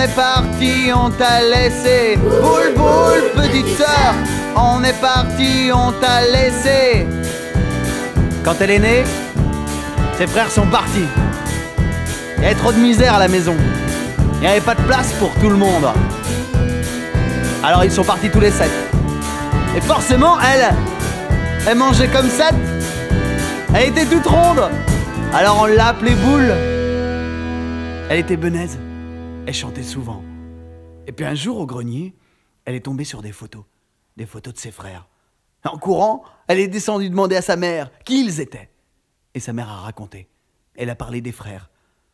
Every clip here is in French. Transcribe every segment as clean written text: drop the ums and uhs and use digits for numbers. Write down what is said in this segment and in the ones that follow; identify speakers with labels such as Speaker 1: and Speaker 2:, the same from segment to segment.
Speaker 1: est parti, on t'a laissé. Boule, boule, petite sœur, on est parti, on t'a laissé. Quand elle est née, ses frères sont partis. Il y avait trop de misère à la maison. Il n'y avait pas de place pour tout le monde. Alors ils sont partis tous les 7. Et forcément, elle mangeait comme 7. Elle était toute ronde. Alors on l'a appelée Boule. Elle était benaise. Elle chantait souvent. Et puis un jour au grenier, elle est tombée sur des photos de ses frères. En courant, elle est descendue demander à sa mère qui ils étaient. Et sa mère a raconté. Elle a parlé des frères,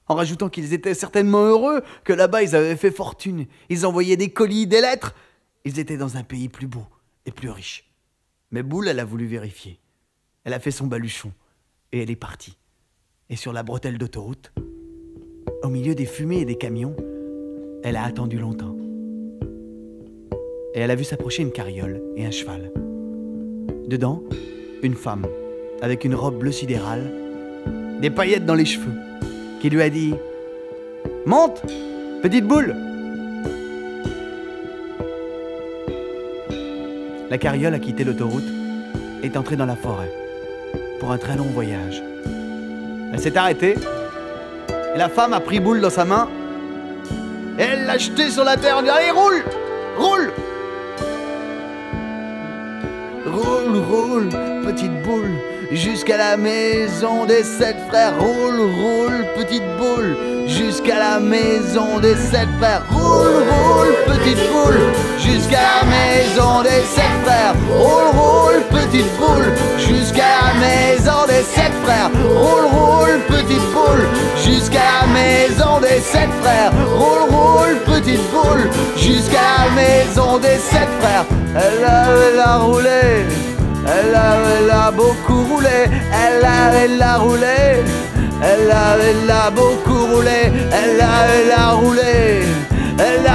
Speaker 1: en rajoutant qu'ils étaient certainement heureux, que là-bas ils avaient fait fortune. Ils envoyaient des colis, des lettres. Ils étaient dans un pays plus beau et plus riche. Mais Boule, elle a voulu vérifier. Elle a fait son baluchon et elle est partie. Et sur la bretelle d'autoroute, au milieu des fumées et des camions, elle a attendu longtemps. Et elle a vu s'approcher une carriole et un cheval. Dedans, une femme, avec une robe bleu sidéral, des paillettes dans les cheveux, qui lui a dit « Monte, petite Boule !» La carriole a quitté l'autoroute et est entrée dans la forêt pour un très long voyage. Elle s'est arrêtée et la femme a pris Boule dans sa main et elle l'a jeté sur la terre en disant « Allez, roule, roule !» Roule, roule, petite Boule, jusqu'à la maison des 7 frères. Roule, roule, petite Boule, jusqu'à la maison des 7 frères. Roule, roule, petite Boule, jusqu'à la maison des 7 frères. Roule, roule, petite Boule, jusqu'à la maison des 7 frères. Roule, roule, petite Boule, jusqu'à la maison des 7 frères. Roule, roule, petite Boule, jusqu'à la maison des 7 frères. Elle a roulé, elle a beaucoup roulé, elle a roulé, elle a beaucoup roulé, elle a roulé, elle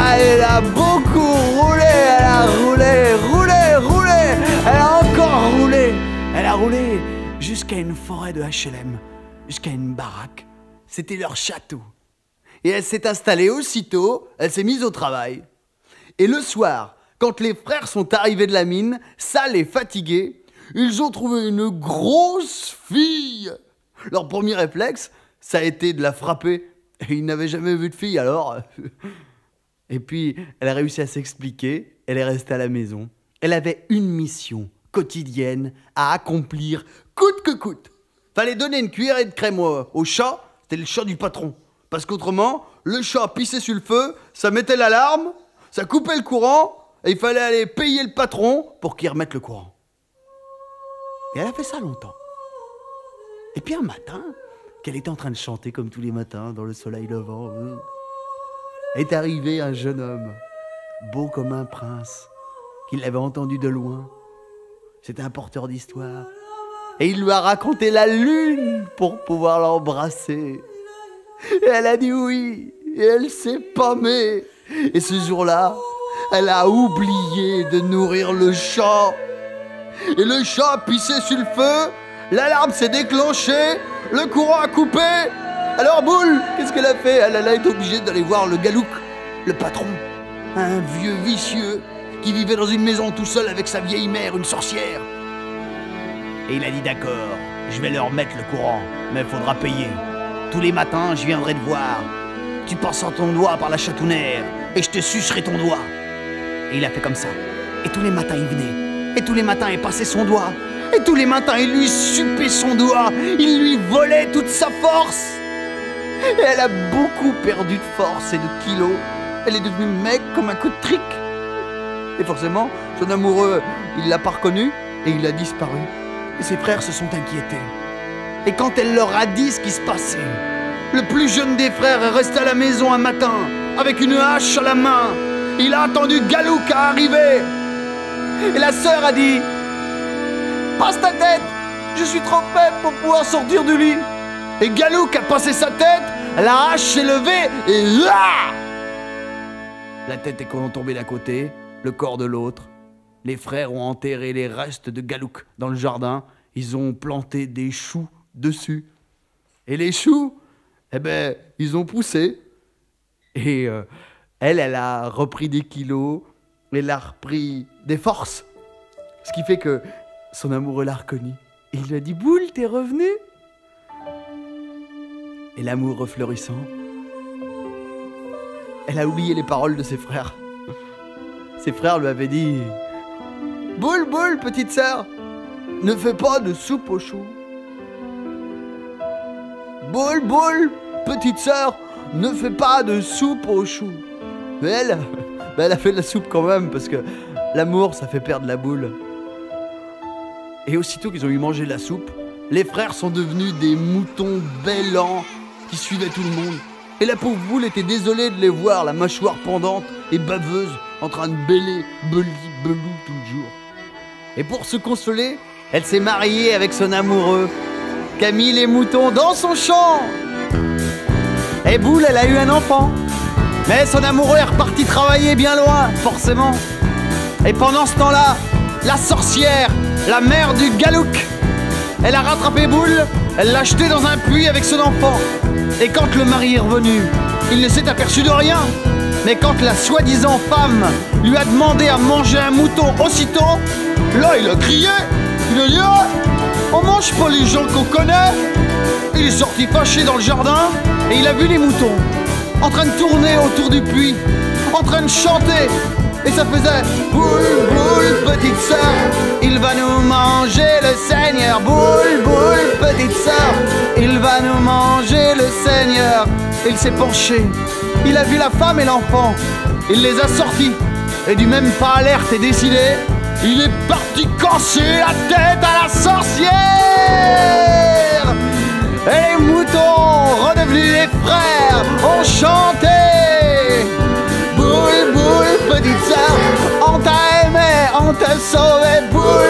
Speaker 1: a beaucoup roulé, elle a roulé, roulé, elle a encore roulé, elle a roulé jusqu'à une forêt de HLM, jusqu'à une baraque. C'était leur château. Et elle s'est installée aussitôt, elle s'est mise au travail. Et le soir, quand les frères sont arrivés de la mine, sales et fatigués, ils ont trouvé une grosse fille. Leur premier réflexe, ça a été de la frapper. Et ils n'avaient jamais vu de fille, alors... Et puis, elle a réussi à s'expliquer, elle est restée à la maison. Elle avait une mission quotidienne à accomplir, coûte que coûte. Fallait donner une cuillerée de crème au chat, c'était le chat du patron. Parce qu'autrement, le chat pissait sur le feu, ça mettait l'alarme, ça coupait le courant, et il fallait aller payer le patron pour qu'il remette le courant. Et elle a fait ça longtemps. Et puis un matin, qu'elle était en train de chanter comme tous les matins dans le soleil levant, est arrivé un jeune homme, beau comme un prince, qu'il l'avait entendu de loin. C'était un porteur d'histoire. Et il lui a raconté la lune pour pouvoir l'embrasser. Et elle a dit oui, et elle s'est pâmée. Et ce jour-là, elle a oublié de nourrir le chat. Et le chat a pissé sur le feu, l'alarme s'est déclenchée, le courant a coupé. Alors Boule, qu'est-ce qu'elle a fait? Elle a été obligée d'aller voir le Galouk, le patron, un vieux vicieux qui vivait dans une maison tout seul avec sa vieille mère, une sorcière. Et il a dit d'accord, je vais leur mettre le courant, mais il faudra payer. Tous les matins, je viendrai te voir. Tu passeras ton doigt par la chatounère et je te sucerai ton doigt. Et il a fait comme ça. Et tous les matins, il venait. Et tous les matins, il passait son doigt. Et tous les matins, il lui supait son doigt. Il lui volait toute sa force. Et elle a beaucoup perdu de force et de kilos. Elle est devenue maigre comme un coup de trick. Et forcément, son amoureux, il l'a pas reconnu et il a disparu. Et ses frères se sont inquiétés. Et quand elle leur a dit ce qui se passait, le plus jeune des frères est resté à la maison un matin, avec une hache à la main. Il a attendu Galouk à arriver. Et la sœur a dit « Passe ta tête, je suis trop faible pour pouvoir sortir du lit. » Et Galouk a passé sa tête, la hache s'est levée et là, la tête est tombée d'un côté, le corps de l'autre. Les frères ont enterré les restes de Galouk dans le jardin. Ils ont planté des choux dessus. Et les choux, eh ben, ils ont poussé. Et elle a repris des kilos, elle a repris des forces. Ce qui fait que son amoureux l'a reconnue. Et il lui a dit « Boule, t'es revenu ?» Et l'amour refleurissant, elle a oublié les paroles de ses frères. Ses frères lui avaient dit « Boule, boule, petite sœur, ne fais pas de soupe aux choux. Boule, boule, petite sœur, ne fais pas de soupe aux choux. » Mais elle, elle a fait de la soupe quand même, parce que l'amour, ça fait perdre la boule. Et aussitôt qu'ils ont eu mangé la soupe, les frères sont devenus des moutons bêlants qui suivaient tout le monde. Et la pauvre boule était désolée de les voir, la mâchoire pendante et baveuse, en train de bêler, belou tout le jour. Et pour se consoler, elle s'est mariée avec son amoureux, qui a mis les moutons dans son champ. Et Boule, elle a eu un enfant. Mais son amoureux est reparti travailler bien loin, forcément. Et pendant ce temps-là, la sorcière, la mère du Galouk, elle a rattrapé Boule, elle l'a jeté dans un puits avec son enfant. Et quand le mari est revenu, il ne s'est aperçu de rien. Mais quand la soi-disant femme lui a demandé à manger un mouton aussitôt, là il a crié, il a dit ah, on mange pas les gens qu'on connaît. Il est sorti fâché dans le jardin et il a vu les moutons en train de tourner autour du puits, en train de chanter. Et ça faisait boule, boule, petite sœur, il va nous manger le Seigneur. Boule, boule, petite sœur, il va nous manger le Seigneur. Il s'est penché, il a vu la femme et l'enfant, il les a sortis. Et du même pas alerte et décidé, il est parti casser la tête à la sorcière. Et les moutons, redevenus les frères, ont chanté boule, boule, petite sœur, on t'a aimé, on t'a sauvé. Boule,